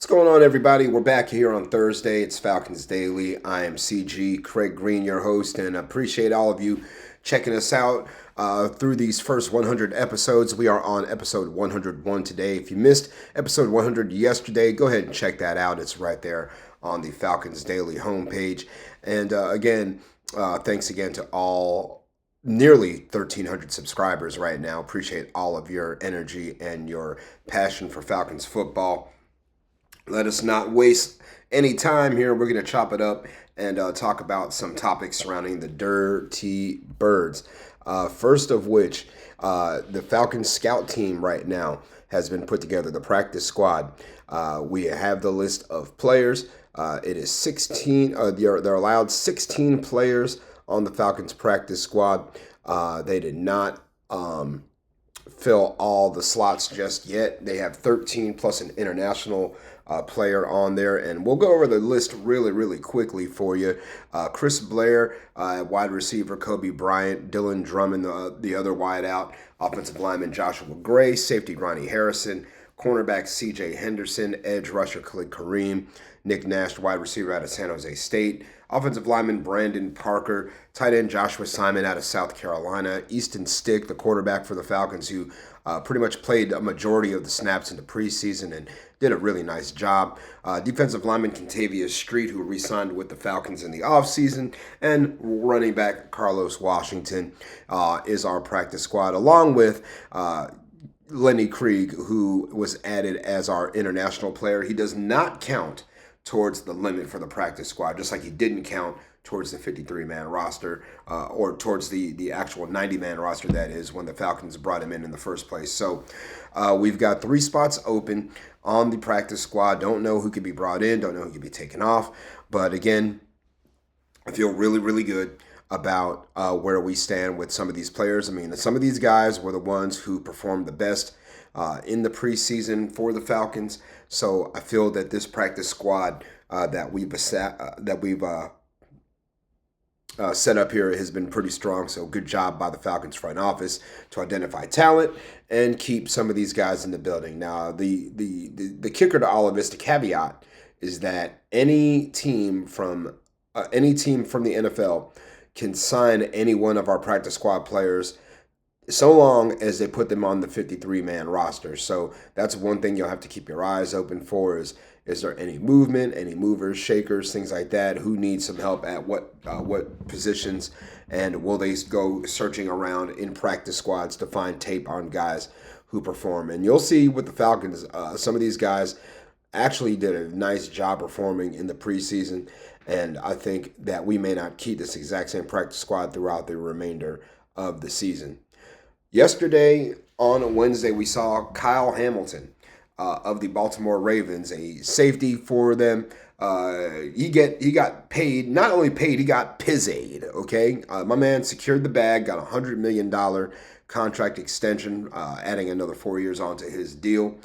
What's going on, everybody? We're back here on Thursday. It's Falcons Daily. I am CG, Craig Green, your host, and appreciate all of you checking us out through these first 100 episodes. We are on episode 101 today. If you missed episode 100 yesterday, go ahead and check that out. It's right there on the Falcons Daily homepage. And thanks again to all nearly 1,300 subscribers right now. Appreciate all of your energy and your passion for Falcons football. Let us not waste any time here. We're going to chop it up and talk about some topics surrounding the Dirty Birds. First of which, the Falcons scout team right now has been put together, the practice squad. We have the list of players. It is 16. They're allowed 16 players on the Falcons practice squad. They did not fill all the slots just yet. They have 13 plus an international player on there, and we'll go over the list really quickly for you. Chris Blair, wide receiver, Kobe Bryant, Dylan Drummond, the other wide out, offensive lineman Joshua Gray, safety Ronnie Harrison, cornerback C.J. Henderson, edge rusher Khalid Kareem, Nick Nash, wide receiver out of San Jose State, offensive lineman Brandon Parker, tight end Joshua Simon out of South Carolina, Easton Stick, the quarterback for the Falcons, who pretty much played a majority of the snaps in the preseason and did a really nice job. Defensive lineman Contavious Street, who re-signed with the Falcons in the offseason, and running back Carlos Washington is our practice squad, along with Lenny Krieg, who was added as our international player. He does not count towards the limit for the practice squad, just like he didn't count towards the 53-man roster or towards the actual 90-man roster, that is, when the Falcons brought him in the first place. So we've got 3 spots open on the practice squad. Don't know who could be brought in, don't know who could be taken off. But again, I feel really good about where we stand with some of these players. I mean, some of these guys were the ones who performed the best in the preseason for the Falcons. So I feel that this practice squad that we've set up here has been pretty strong. So good job by the Falcons front office to identify talent and keep some of these guys in the building. Now, the kicker to all of this, the caveat, is that any team from the NFL can sign any one of our practice squad players so long as they put them on the 53-man roster. So that's one thing you'll have to keep your eyes open for is there any movement, any movers, shakers, things like that? Who needs some help at what positions? And will they go searching around in practice squads to find tape on guys who perform? And you'll see with the Falcons, some of these guys actually did a nice job performing in the preseason. And I think that we may not keep this exact same practice squad throughout the remainder of the season. Yesterday, on Wednesday, we saw Kyle Hamilton of the Baltimore Ravens, a safety for them. He got paid, not only paid, he got pizzade, okay? My man secured the bag, got a $100 million contract extension, adding another 4 years onto his deal.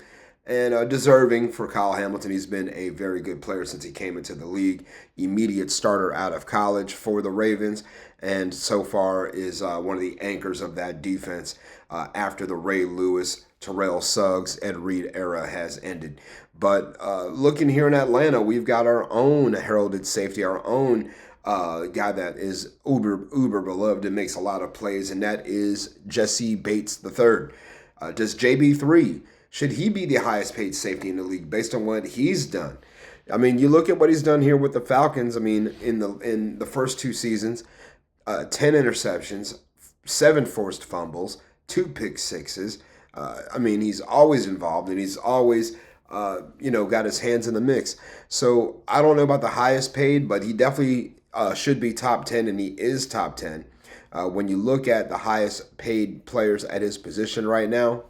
And deserving for Kyle Hamilton. He's been a very good player since he came into the league. Immediate starter out of college for the Ravens, and so far is one of the anchors of that defense after the Ray Lewis, Terrell Suggs, Ed Reed era has ended. But looking here in Atlanta, we've got our own heralded safety, our own guy that is uber beloved and makes a lot of plays, and that is Jesse Bates III. Does JB3, should he be the highest paid safety in the league based on what he's done? I mean, you look at what he's done here with the Falcons. I mean, in the first 2 seasons, 10 interceptions, 7 forced fumbles, 2 pick sixes. I mean, he's always involved, and he's always got his hands in the mix. So I don't know about the highest paid, but he definitely should be top 10, and he is top 10. When you look at the highest paid players at his position right now,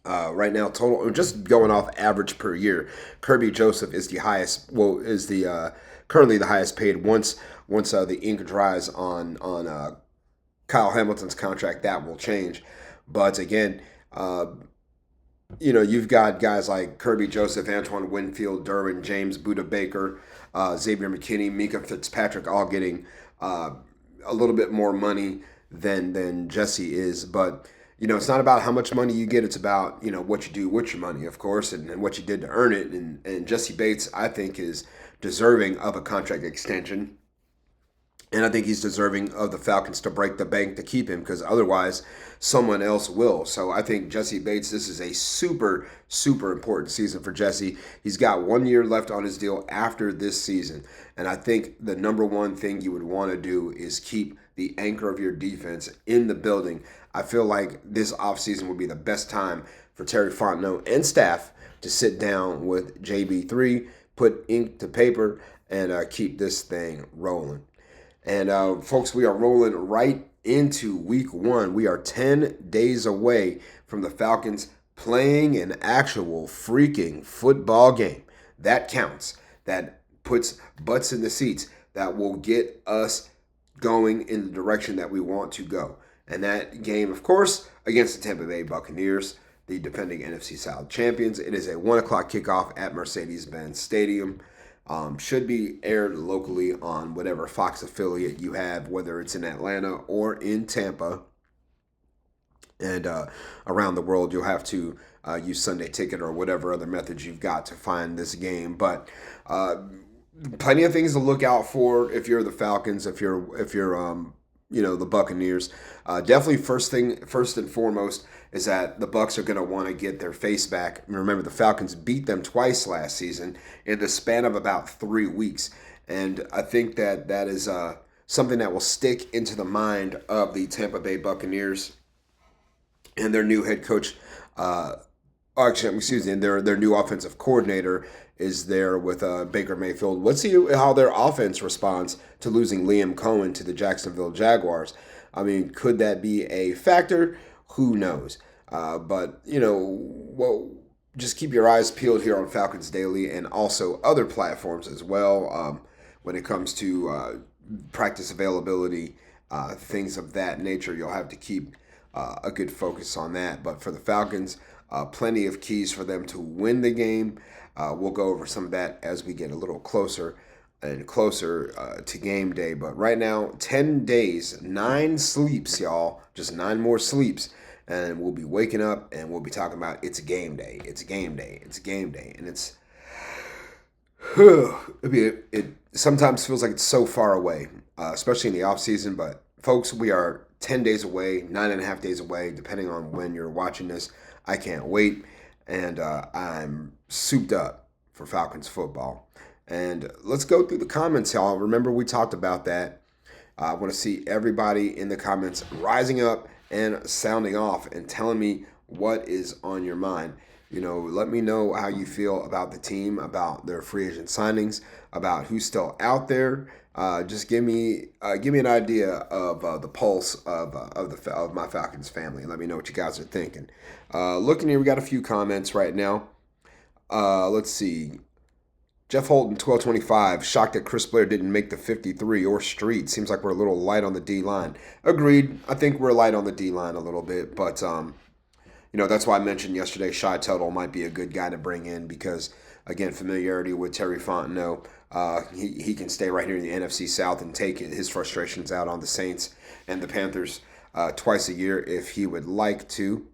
total, just going off average per year, Kirby Joseph is the highest. Well, is the currently the highest paid. Once the ink dries on Kyle Hamilton's contract, that will change. But again, you've got guys like Kirby Joseph, Antoine Winfield, Derwin James, Buda Baker, Xavier McKinney, Mika Fitzpatrick, all getting a little bit more money than Jesse is, but it's not about how much money you get. It's about, what you do with your money, of course, and what you did to earn it. And Jesse Bates, I think, is deserving of a contract extension. And I think he's deserving of the Falcons to break the bank to keep him, because otherwise someone else will. So I think Jesse Bates, this is a super, super important season for Jesse. He's got 1 year left on his deal after this season. And I think the number one thing you would want to do is keep the anchor of your defense in the building. I feel like this offseason would be the best time for Terry Fontenot and staff to sit down with JB3, put ink to paper, and keep this thing rolling. And folks, we are rolling right into week 1. We are 10 days away from the Falcons playing an actual freaking football game. That counts. That puts butts in the seats. That will get us going in the direction that we want to go. And that game, of course, against the Tampa Bay Buccaneers, the defending NFC South champions. It is a 1 o'clock kickoff at Mercedes-Benz Stadium. Should be aired locally on whatever Fox affiliate you have, whether it's in Atlanta or in Tampa. And around the world, you'll have to use Sunday Ticket or whatever other methods you've got to find this game. But plenty of things to look out for if you're the Falcons, if you're the Buccaneers. Definitely first and foremost is that the Bucs are going to want to get their face back. Remember, the Falcons beat them twice last season in the span of about 3 weeks. And I think that is something that will stick into the mind of the Tampa Bay Buccaneers and their new head coach. Their new offensive coordinator is there with Baker Mayfield. Let's see how their offense responds to losing Liam Cohen to the Jacksonville Jaguars. I mean, could that be a factor? Who knows? But just keep your eyes peeled here on Falcons Daily and also other platforms as well when it comes to practice availability, things of that nature. You'll have to keep a good focus on that. But for the Falcons, plenty of keys for them to win the game. We'll go over some of that as we get a little closer and closer to game day. But right now, 10 days, 9 sleeps, y'all. Just 9 more sleeps. And we'll be waking up and we'll be talking about it's game day. It's game day. It's game day. And it sometimes feels like it's so far away, especially in the off season. But folks, we are 10 days away, 9.5 days away, depending on when you're watching this. I can't wait. And I'm souped up for Falcons football. And let's go through the comments, y'all. Remember, we talked about that. I want to see everybody in the comments rising up and sounding off and telling me what is on your mind. Let me know how you feel about the team, about their free agent signings, about who's still out there. Just give me an idea of the pulse of my Falcons family. Let me know what you guys are thinking. Looking here, we got a few comments right now. Let's see. Jeff Holton, 1225, shocked that Chris Blair didn't make the 53 or street. Seems like we're a little light on the D-line. Agreed. I think we're light on the D-line a little bit. But, that's why I mentioned yesterday Shy Tuttle might be a good guy to bring in because, again, familiarity with Terry Fontenot. He can stay right here in the NFC South and take his frustrations out on the Saints and the Panthers twice a year if he would like to.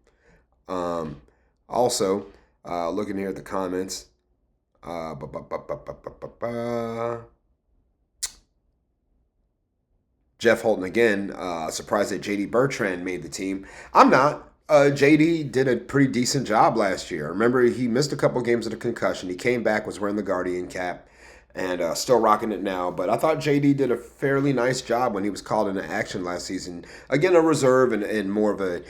Also, looking here at the comments. Jeff Holton again, surprised that JD Bertrand made the team. I'm not. JD did a pretty decent job last year. Remember, he missed a couple games with a concussion. He came back, was wearing the Guardian cap, and still rocking it now. But I thought JD did a fairly nice job when he was called into action last season. Again, a reserve and more of a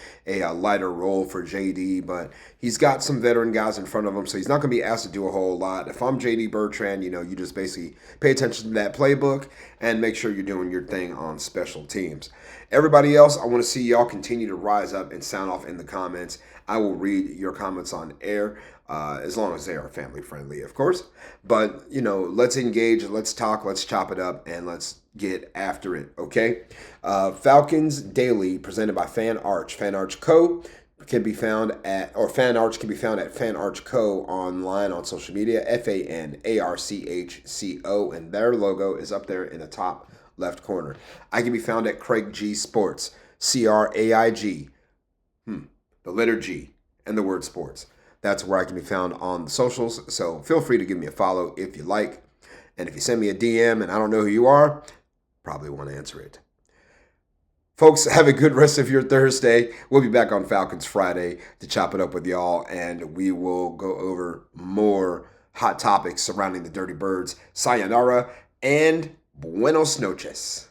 lighter role for JD, but he's got some veteran guys in front of him, so he's not going to be asked to do a whole lot. If I'm JD Bertrand, you just basically pay attention to that playbook and make sure you're doing your thing on special teams. Everybody else, I want to see y'all continue to rise up and sound off in the comments. I will read your comments on air. As long as they are family friendly, of course. But, let's engage, let's talk, let's chop it up, and let's get after it, okay? Falcons Daily, presented by Fan Arch. Fan Arch Co. can be found at Fan Arch Fan Arch Co. online on social media, FANARCHCO, and their logo is up there in the top left corner. I can be found at Craig G Sports, CRAIG. the letter G, and the word sports. That's where I can be found on the socials. So feel free to give me a follow if you like. And if you send me a DM and I don't know who you are, probably won't answer it. Folks, have a good rest of your Thursday. We'll be back on Falcons Friday to chop it up with y'all, and we will go over more hot topics surrounding the Dirty Birds. Sayonara and buenos noches.